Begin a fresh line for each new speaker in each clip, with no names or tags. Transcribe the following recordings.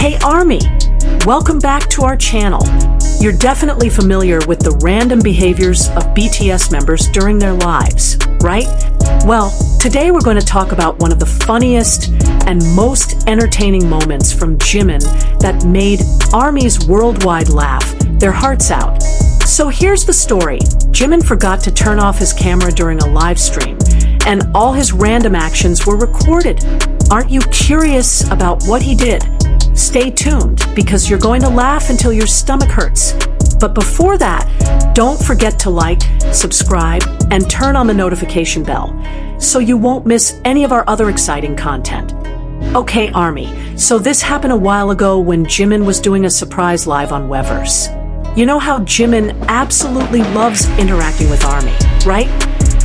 Hey Army, welcome back to our channel. You're definitely familiar with the random behaviors of BTS members during their lives, right? Well, today we're going to talk about one of the funniest and most entertaining moments from Jimin that made ARMY's worldwide laugh their hearts out. So here's the story. Jimin forgot to turn off his camera during a live stream, and all his random actions were recorded. Aren't you curious about what he did? Stay tuned, because you're going to laugh until your stomach hurts. But before that, don't forget to like, subscribe, and turn on the notification bell, so you won't miss any of our other exciting content. Okay, Army, so this happened a while ago when Jimin was doing a surprise live on Weverse. You know how Jimin absolutely loves interacting with ARMY, right?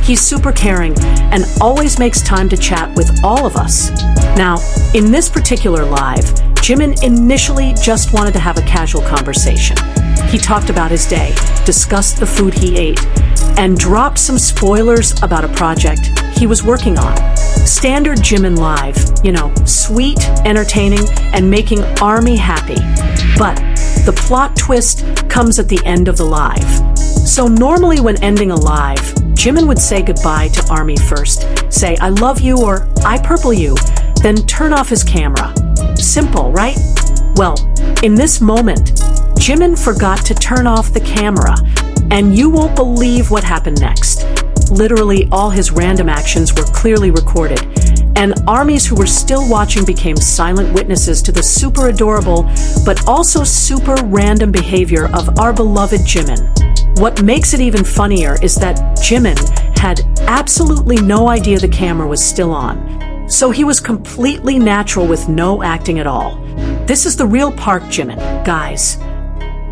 He's super caring and always makes time to chat with all of us. Now, in this particular live, Jimin initially just wanted to have a casual conversation. He talked about his day, discussed the food he ate, and dropped some spoilers about a project he was working on. Standard Jimin live, you know, sweet, entertaining, and making ARMY happy. But the plot twist comes at the end of the live. So normally when ending a live, Jimin would say goodbye to ARMY first, say I love you or I purple you, then turn off his camera. Simple, right? Well, in this moment, Jimin forgot to turn off the camera, and you won't believe what happened next. Literally all his random actions were clearly recorded, and ARMYs who were still watching became silent witnesses to the super adorable but also super random behavior of our beloved Jimin. What makes it even funnier is that Jimin had absolutely no idea the camera was still on, so he was completely natural with no acting at all. This is the real Park Jimin, guys.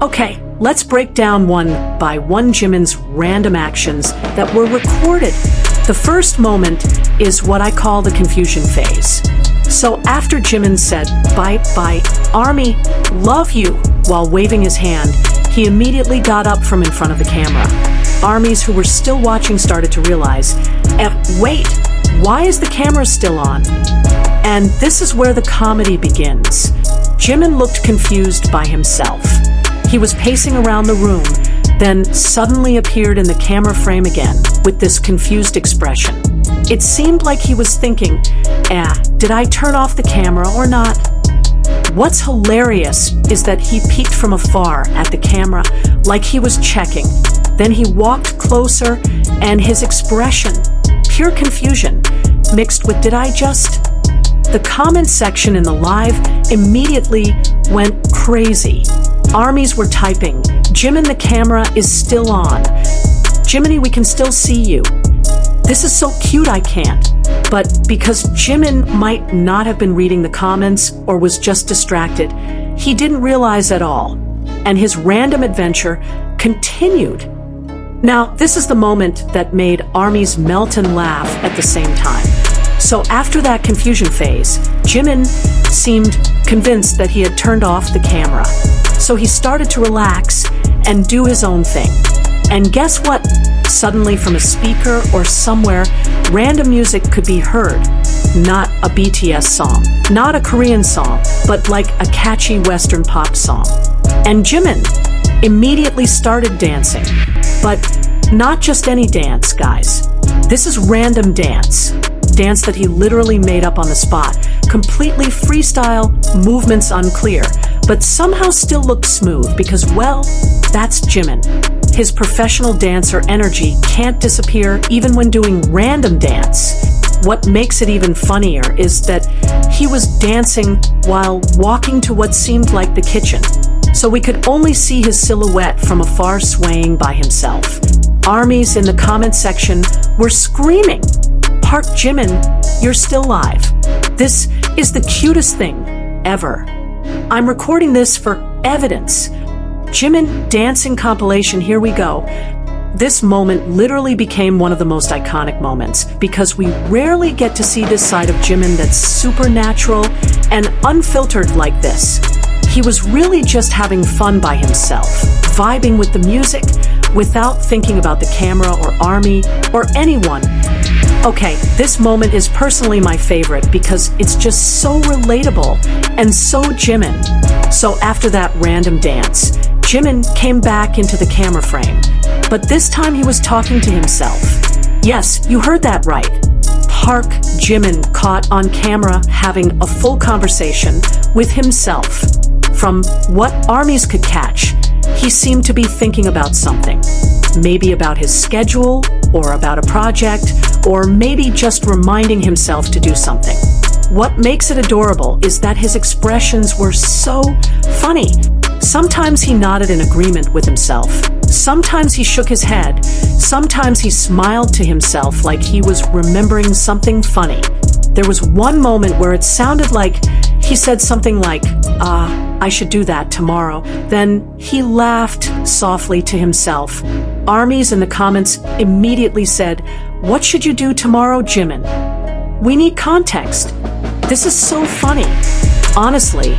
Okay, let's break down one by one Jimin's random actions that were recorded. The first moment is what I call the confusion phase. So after Jimin said, bye, ARMY, love you, while waving his hand, he immediately got up from in front of the camera. ARMYs who were still watching started to realize, wait, why is the camera still on? And this is where the comedy begins. Jimin looked confused by himself. He was pacing around the room, then suddenly appeared in the camera frame again with this confused expression. It seemed like he was thinking, did I turn off the camera or not? What's hilarious is that he peeked from afar at the camera like he was checking. Then he walked closer, and his expression, pure confusion, mixed with did I just? The comment section in the live immediately went crazy. ARMYs were typing, Jimin, the camera is still on. Jiminy, we can still see you. This is so cute I can't. But because Jimin might not have been reading the comments or was just distracted, he didn't realize at all. And his random adventure continued. Now, this is the moment that made ARMYs melt and laugh at the same time. So after that confusion phase, Jimin seemed convinced that he had turned off the camera. So he started to relax and do his own thing. And guess what? Suddenly from a speaker or somewhere, random music could be heard. Not a BTS song, not a Korean song, but like a catchy Western pop song. And Jimin immediately started dancing. But not just any dance, guys. This is random dance. Dance that he literally made up on the spot. Completely freestyle, movements unclear, but somehow still looked smooth because, well, that's Jimin. His professional dancer energy can't disappear even when doing random dance. What makes it even funnier is that he was dancing while walking to what seemed like the kitchen, so we could only see his silhouette from afar swaying by himself. ARMYs in the comment section were screaming, Park Jimin, you're still live. This is the cutest thing ever. I'm recording this for evidence. Jimin dancing compilation, here we go. This moment literally became one of the most iconic moments because we rarely get to see this side of Jimin that's supernatural and unfiltered like this. He was really just having fun by himself, vibing with the music without thinking about the camera or ARMY or anyone. Okay, this moment is personally my favorite because it's just so relatable and so Jimin. So after that random dance, Jimin came back into the camera frame, but this time he was talking to himself. Yes, you heard that right. Park Jimin caught on camera having a full conversation with himself. From what armies could catch, he seemed to be thinking about something. Maybe about his schedule, or about a project, or maybe just reminding himself to do something. What makes it adorable is that his expressions were so funny. Sometimes he nodded in agreement with himself. Sometimes he shook his head. Sometimes he smiled to himself like he was remembering something funny. There was one moment where it sounded like he said something like, I should do that tomorrow. Then he laughed softly to himself. Armies in the comments immediately said, "What should you do tomorrow, Jimin?" We need context. This is so funny. Honestly,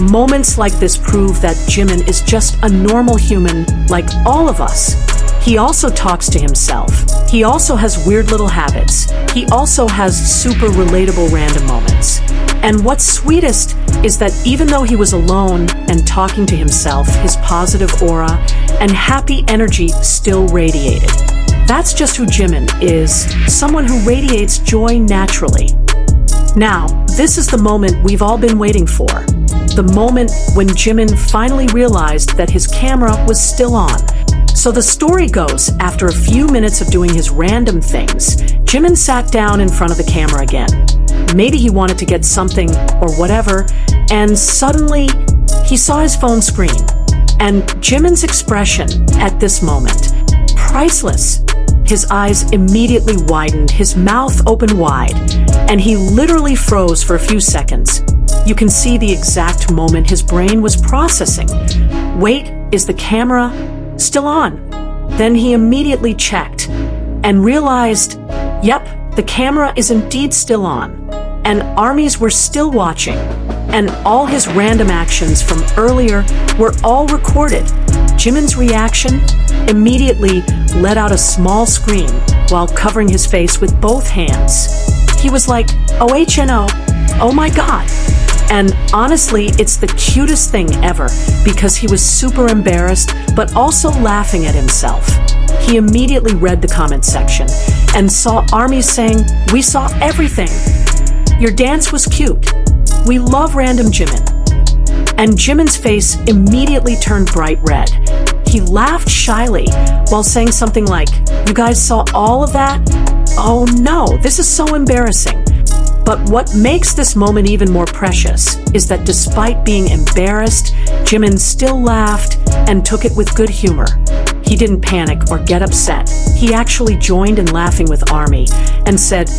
moments like this prove that Jimin is just a normal human like all of us. He also talks to himself. He also has weird little habits. He also has super relatable random moments. And what's sweetest is that even though he was alone and talking to himself, his positive aura and happy energy still radiated. That's just who Jimin is, someone who radiates joy naturally. Now, this is the moment we've all been waiting for. The moment when Jimin finally realized that his camera was still on. So the story goes, after a few minutes of doing his random things, Jimin sat down in front of the camera again. Maybe he wanted to get something or whatever, and suddenly he saw his phone screen. And Jimin's expression at this moment, priceless. His eyes immediately widened, his mouth opened wide, and he literally froze for a few seconds. You can see the exact moment his brain was processing. Wait, is the camera still on? Then he immediately checked and realized, yep, the camera is indeed still on. And armies were still watching. And all his random actions from earlier were all recorded. Jimin's reaction immediately let out a small scream while covering his face with both hands. He was like, "OHNO, oh my God." And honestly, it's the cutest thing ever because he was super embarrassed, but also laughing at himself. He immediately read the comment section and saw armies saying, "We saw everything. Your dance was cute. We love random Jimin." And Jimin's face immediately turned bright red. He laughed shyly while saying something like, "You guys saw all of that? Oh no, this is so embarrassing." But what makes this moment even more precious is that despite being embarrassed, Jimin still laughed and took it with good humor. He didn't panic or get upset. He actually joined in laughing with Army and said,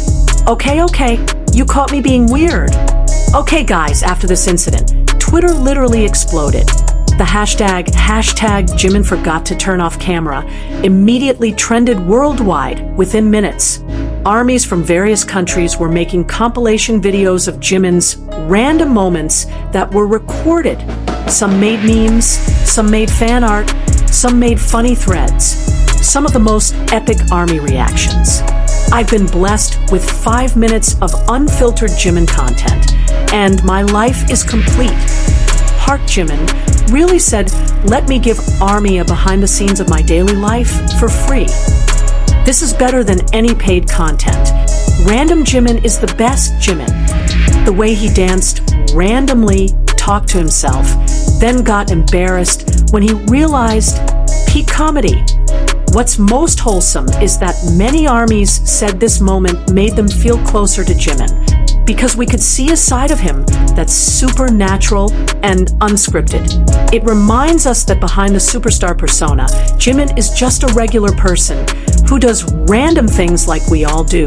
Okay, you caught me being weird." Okay guys, after this incident, Twitter literally exploded. The hashtag Jimin forgot to turn off camera immediately trended worldwide within minutes. Armies from various countries were making compilation videos of Jimin's random moments that were recorded. Some made memes, some made fan art, some made funny threads. Some of the most epic army reactions. I've been blessed with 5 minutes of unfiltered Jimin content, and my life is complete. Park Jimin really said, "Let me give Army a behind the scenes of my daily life for free." This is better than any paid content. Random Jimin is the best Jimin. The way he danced randomly, talked to himself, then got embarrassed when he realized peak comedy. What's most wholesome is that many armies said this moment made them feel closer to Jimin, because we could see a side of him that's supernatural and unscripted. It reminds us that behind the superstar persona, Jimin is just a regular person who does random things like we all do.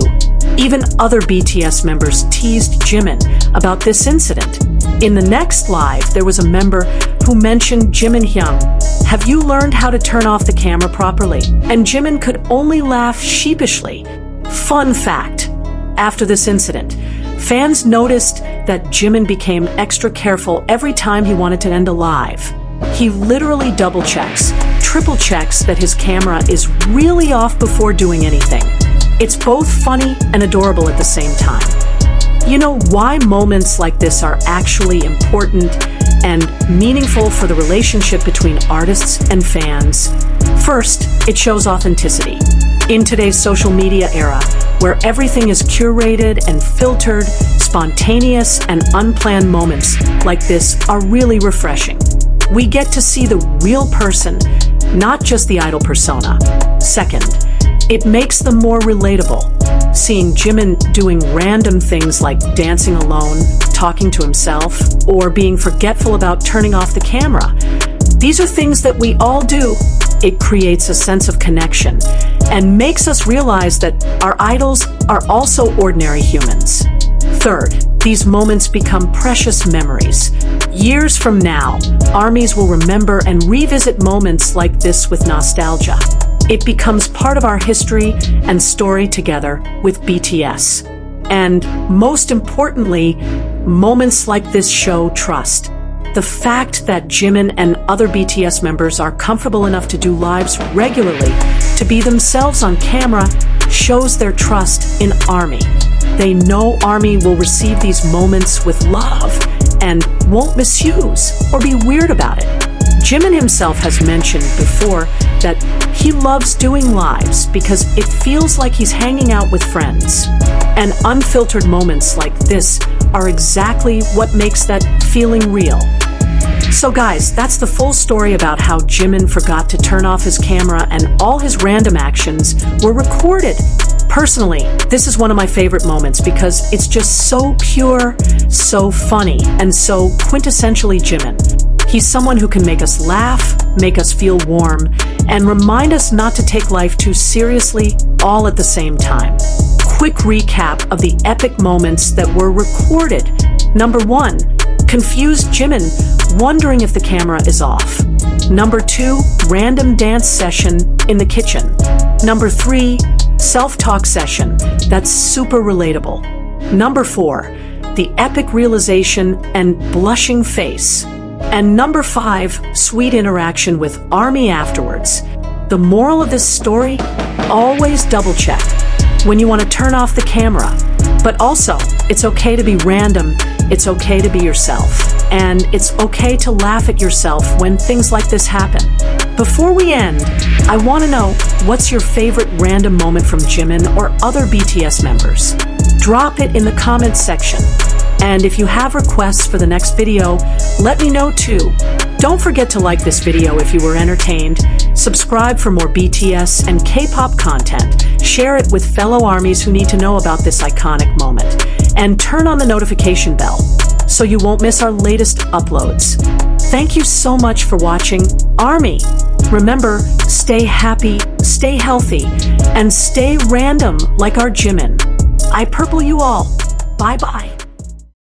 Even other BTS members teased Jimin about this incident. In the next live, there was a member who mentioned Jimin Hyung. "Have you learned how to turn off the camera properly?" And Jimin could only laugh sheepishly. Fun fact, after this incident, fans noticed that Jimin became extra careful every time he wanted to end a live. He literally double checks, triple checks that his camera is really off before doing anything. It's both funny and adorable at the same time. You know why moments like this are actually important and meaningful for the relationship between artists and fans? First, it shows authenticity. In today's social media era, where everything is curated and filtered, spontaneous and unplanned moments like this are really refreshing. We get to see the real person, not just the idol persona. Second, it makes them more relatable. Seeing Jimin doing random things like dancing alone, talking to himself, or being forgetful about turning off the camera. These are things that we all do. It creates a sense of connection and makes us realize that our idols are also ordinary humans. Third, these moments become precious memories. Years from now, ARMYs will remember and revisit moments like this with nostalgia. It becomes part of our history and story together with BTS. And most importantly, moments like this show trust. The fact that Jimin and other BTS members are comfortable enough to do lives regularly, to be themselves on camera, shows their trust in ARMY. They know ARMY will receive these moments with love and won't misuse or be weird about it. Jimin himself has mentioned before that he loves doing lives because it feels like he's hanging out with friends. And unfiltered moments like this are exactly what makes that feeling real. So guys, that's the full story about how Jimin forgot to turn off his camera and all his random actions were recorded. Personally, this is one of my favorite moments because it's just so pure, so funny, and so quintessentially Jimin. He's someone who can make us laugh, make us feel warm, and remind us not to take life too seriously all at the same time. Quick recap of the epic moments that were recorded. Number 1, confused Jimin, wondering if the camera is off. Number 2, random dance session in the kitchen. Number 3, self-talk session. That's super relatable. Number 4, the epic realization and blushing face. And number 5, sweet interaction with ARMY afterwards. The moral of this story? Always double check when you want to turn off the camera. But also, it's okay to be random, it's okay to be yourself. And it's okay to laugh at yourself when things like this happen. Before we end, I want to know, what's your favorite random moment from Jimin or other BTS members? Drop it in the comments section. And if you have requests for the next video, let me know too. Don't forget to like this video if you were entertained, subscribe for more BTS and K-pop content, share it with fellow ARMYs who need to know about this iconic moment, and turn on the notification bell so you won't miss our latest uploads. Thank you so much for watching. ARMY, remember, stay happy, stay healthy, and stay random like our Jimin. I purple you all. Bye-bye.